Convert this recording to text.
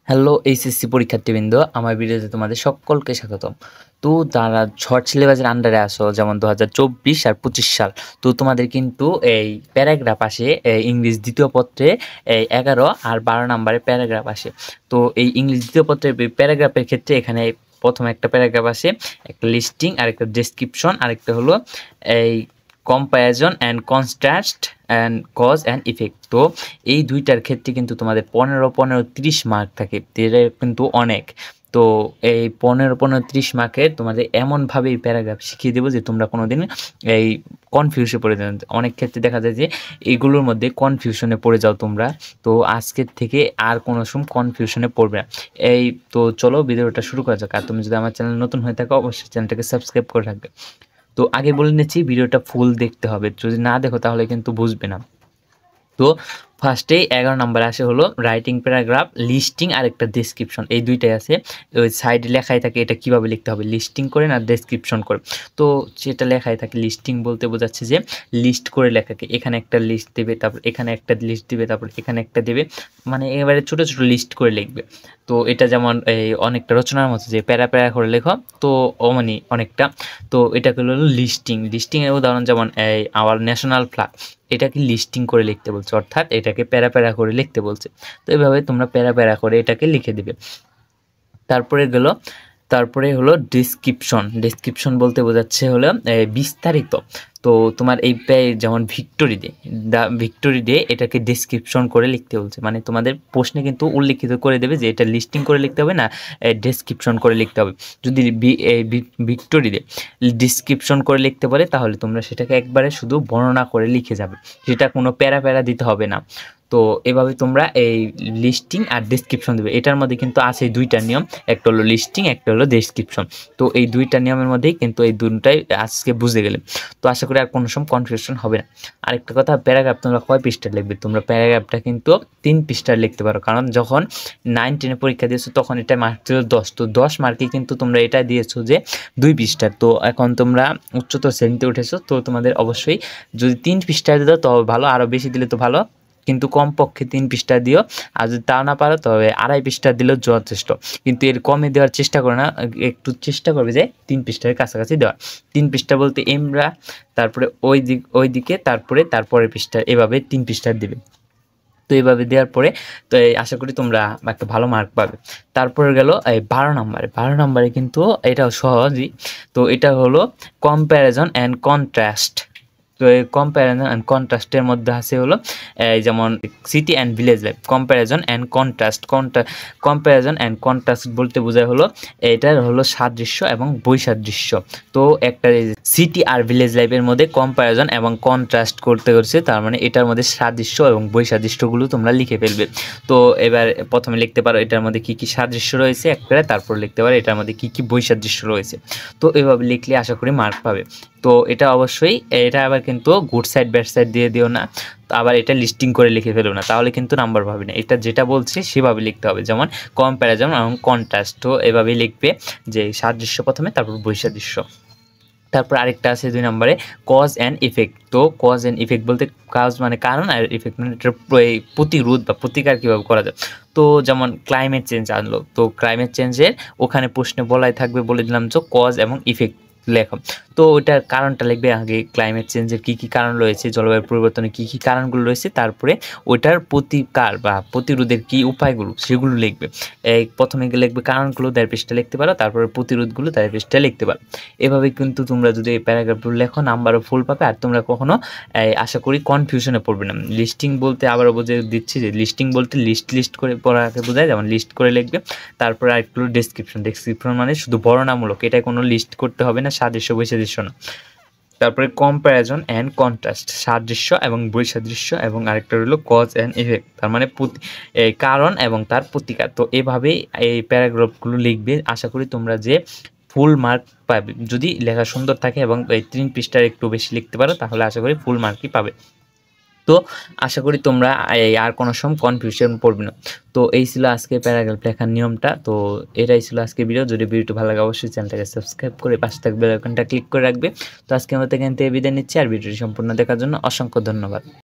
Hello HSC পরীক্ষার্থীবৃন্দ, আমার ভিডিওতে তোমাদের সকলকে স্বাগতম। তো যারা শর্ট সিলেবাসের আন্ডারে আসো, যেমন 2024 আর 25 সাল, তো তোমাদের কিন্তু এই প্যারাগ্রাফ আসে ইংলিশ দ্বিতীয় পত্রে 11 আর 12 নম্বরে প্যারাগ্রাফ আসে। তো এই ইংলিশ দ্বিতীয় পত্রের প্যারাগ্রাফের ক্ষেত্রে এখানে প্রথমে একটা প্যারাগ্রাফ আসে, একটা লিস্টিং, আরেকটা ডেসক্রিপশন, আরেকটা হলো এই comparison and contrast and cause and effect. তো এই দুইটার ক্ষেত্রে কিন্তু তোমাদের 15-30 মার্ক থাকে, এটা কিন্তু অনেক। তো এই 15-30 মার্কের তোমাদের এমনভাবে এই প্যারাগ্রাফ শিখিয়ে দেবো যে তোমরা কোনোদিন এই কনফিউশনে পড়ে যাও। অনেক ক্ষেত্রে দেখা যায় যে এইগুলোর মধ্যে কনফিউশনে পড়ে যাও তোমরা। তো আজকের থেকে আর কোনো সময় কনফিউশনে পড়বে না। এই তো চলো ভিডিওটা শুরু করা যাক। আর তুমি যদি আমার চ্যানেল নতুন হয়ে থাকো, অবশ্যই চ্যানেলটাকে সাবস্ক্রাইব করে রাখবে। তো আগে বলে নিচ্ছি, ভিডিওটা ফুল দেখতে হবে, যদি না দেখো তাহলে কিন্তু বুঝবে না। তো ফার্স্টেই 11 নম্বরে আসে হলো রাইটিং প্যারাগ্রাফ, লিস্টিং আর একটা ডেসক্রিপশন, এই দুইটাই আছে। ওই সাইডে লেখাই থাকে এটা কিভাবে লিখতে হবে, লিস্টিং করে না ডেসক্রিপশন করে। তো সেটা লেখাই থাকে লিস্টিং বলতে বোঝাচ্ছে যে লিস্ট করে লেখাকে, এখানে একটা লিস্ট দেবে, তারপর এখানে একটা লিস্ট দিবে, তারপর এখানে একটা দেবে, মানে এবারে ছোটো ছোটো লিস্ট করে লিখবে। তো এটা যেমন এই অনেকটা রচনার মতো যে প্যারা প্যারা করে লেখো, তো মানে অনেকটা। তো এটাকে হলো লিস্টিং। লিস্টিংয়ের উদাহরণ যেমন এই আওয়ার ন্যাশনাল ফ্ল্যাগ, এটাকে লিস্টিং করে লিখতে বলছে, অর্থাৎ এটাকে প্যারা প্যারা করে লিখতে বলছে। তো এভাবে তোমরা প্যারা প্যারা করে এটাকে লিখে দিবে। তারপরে হলো ডেসক্রিপশন। ডেসক্রিপশন বলতে বোঝাচ্ছে হলো বিস্তারিত। তো তোমার এই যেমন ভিক্টোরি ডে এটাকে ডেসক্রিপশন করে লিখতে বলছে, মানে তোমাদের প্রশ্নে কিন্তু উল্লিখিত করে দেবে যে এটা লিস্টিং করে লিখতে হবে না ডেসক্রিপশন করে লিখতে হবে। যদি ভিক্টোরি ডে ডিসক্রিপশন করে লিখতে পারে তাহলে তোমরা সেটাকে একবারে শুধু বর্ণনা করে লিখে যাবে, সেটা কোনো প্যারা প্যারা দিতে হবে না। তো এভাবে তোমরা এই লিস্টিং আর ডেসক্রিপশন দেবে। এটার মধ্যে কিন্তু আছে দুইটা নিয়ম, একটা হলো লিস্টিং, একটা হলো ডেসক্রিপশন। তো এই দুইটা নিয়মের মধ্যেই কিন্তু এই দুটাই আজকে বুঝে গেলে। তো আশা করি আর কোনো সময় কনফিউশন হবে না। আরেকটা কথা, প্যারাগ্রাফ তোমরা কয় পৃষ্ঠার লিখবে? তোমরা প্যারাগ্রাফটা কিন্তু 3 পৃষ্ঠার লিখতে পারো, কারণ যখন 9-10 পরীক্ষা দিয়েছো তখন এটা মার্ক ছিল 10। তো 10 মার্কে কিন্তু তোমরা এটা দিয়েছো যে 2 পৃষ্ঠার। তো এখন তোমরা উচ্চতর শ্রেণীতে উঠেছো, তো তোমাদের অবশ্যই যদি 3 পৃষ্ঠায় দাও তবে ভালো, আরও বেশি দিলে তো ভালো, কিন্তু কমপক্ষে 3 পৃষ্ঠা দিও। আর যদি তাও না পারো তবে 2.5 পৃষ্ঠা দিলেও যথেষ্ট, কিন্তু এর কমে দেওয়ার চেষ্টা করো না, একটু চেষ্টা করবে যে 3 পৃষ্ঠার কাছাকাছি দেওয়ার। 3 পৃষ্ঠা বলতে এমরা, তারপরে ওই দিকে, তারপরে পৃষ্ঠা, এভাবে 3 পৃষ্ঠার দিবে। তো এইভাবে দেওয়ার পরে তো আশা করি তোমরা একটা ভালো মার্ক পাবে। তারপরে গেল এই 12 নম্বরে কিন্তু এটাও সহজই। তো এটা হলো কম্প্যারিজন অ্যান্ড কন্ট্রাস্ট। তো এই কম্প্যারিজন অ্যান্ড কন্ট্রাস্টের মধ্যে আছে হলো যেমন city and village life, comparison and comparison and contrast বলতে বোঝায় হলো এটার হলো সাদৃশ্য এবং বৈসাদৃশ্য। তো একটা সিটি আর ভিলেজ লাইফের মধ্যে কম্প্যারিজন এবং কন্ট্রাস্ট করতে করছে, তার মানে এটার মধ্যে সাদৃশ্য এবং বৈসাদৃশ্যগুলো তোমরা লিখে ফেলবে। তো এবার প্রথমে লিখতে পারো এটার মধ্যে কী কী সাদৃশ্য রয়েছে একটা, তারপর লিখতে পারো এটার মধ্যে কী কী বৈসাদৃশ্য রয়েছে। তো এভাবে লিখলে আশা করি মার্ক পাবে। তো এটা অবশ্যই, এটা আবার কিন্তু গুড সাইড ব্যাড সাইড দিয়ে দিও না, তো আবার এটা লিস্টিং করে লিখে ফেলো না, তাহলে কিন্তু নাম্বার পাবে না। এটা যেটা বলছে সেভাবে লিখতে হবে, যেমন কম্প্যারিজন এবং কন্ট্রাস্ট। তো এভাবেই লিখবে যে সাদৃশ্য প্রথমে, তারপর বৈসাদৃশ্য। তারপর আরেকটা আছে 2 নম্বরে কজ অ্যান্ড ইফেক্ট। তো কজ অ্যান্ড ইফেক্ট বলতে কাজ মানে কারণ, আর ইফেক্ট মানে এটার প্রতিরোধ বা প্রতিকার কীভাবে করা যায়। তো যেমন ক্লাইমেট চেঞ্জ আনলো, তো ক্লাইমেট চেঞ্জের ওখানে প্রশ্নে বলাই থাকবে, বলে দিলাম যে কজ এবং ইফেক্ট লেখো। তো ওইটার কারণটা লিখবে আগে, ক্লাইমেট চেঞ্জের কী কী কারণ রয়েছে, জলবায়ু পরিবর্তনের কী কী কারণগুলো রয়েছে, তারপরে ওইটার প্রতিকার বা প্রতিরোধের কী উপায়গুলো সেগুলো লিখবে। প্রথমে লিখবে কারণগুলো, 1.5 পৃষ্ঠা লিখতে পারো, তারপরে প্রতিরোধগুলো 1.5 পৃষ্ঠা লিখতে পারো। এভাবে কিন্তু তোমরা যদি এই প্যারাগ্রাফগুলো লেখো নাম্বারও ফুল পাবে, আর তোমরা কখনো আশা করি কনফিউশনে পড়বে না। লিস্টিং বলতে আবারও বুঝে দিচ্ছি যে লিস্টিং বলতে লিস্ট করে পড়াকে বোঝায়, যেমন লিস্ট করে লিখবে। তারপরে আরেকটু ডেসক্রিপশন মানে শুধু বর্ণনামূলক, এটা কোনো লিস্ট করতে হবে না, সাদৃশ্য বৈসাদৃশ্য না। তারপরে কম্প্যারিজন অ্যান্ড কন্ট্রাস্ট, সাদৃশ্য এবং বৈসাদৃশ্য, এবং আরেকটা হলো কজ অ্যান্ড ইফেক্ট, তার মানে কারণ এবং তার প্রতিকার। তো এভাবেই এই প্যারাগ্রাফগুলো লিখবে, আশা করি তোমরা যে ফুল মার্ক পাবে। যদি লেখা সুন্দর থাকে এবং এই 3 পৃষ্ঠার একটু বেশি লিখতে পারো তাহলে আশা করি ফুল মার্কই পাবে। তো আশা করি তোমরা আর কোনো সময় কনফিউশন পড়বে না। তো এই ছিল আজকে প্যারাগ্রাফ লেখার নিয়মটা। তো এটাই ছিল আজকে ভিডিও। যদি ভিডিওটি ভালো লাগে অবশ্যই চ্যানেলটাকে সাবস্ক্রাইব করে পাশে থাকা বেল আইকনটা ক্লিক করে রাখবে। তো আজকে আমরা এখান থেকে বিদায় নিচ্ছি, আর ভিডিওটি সম্পূর্ণ দেখার জন্য অসংখ্য ধন্যবাদ।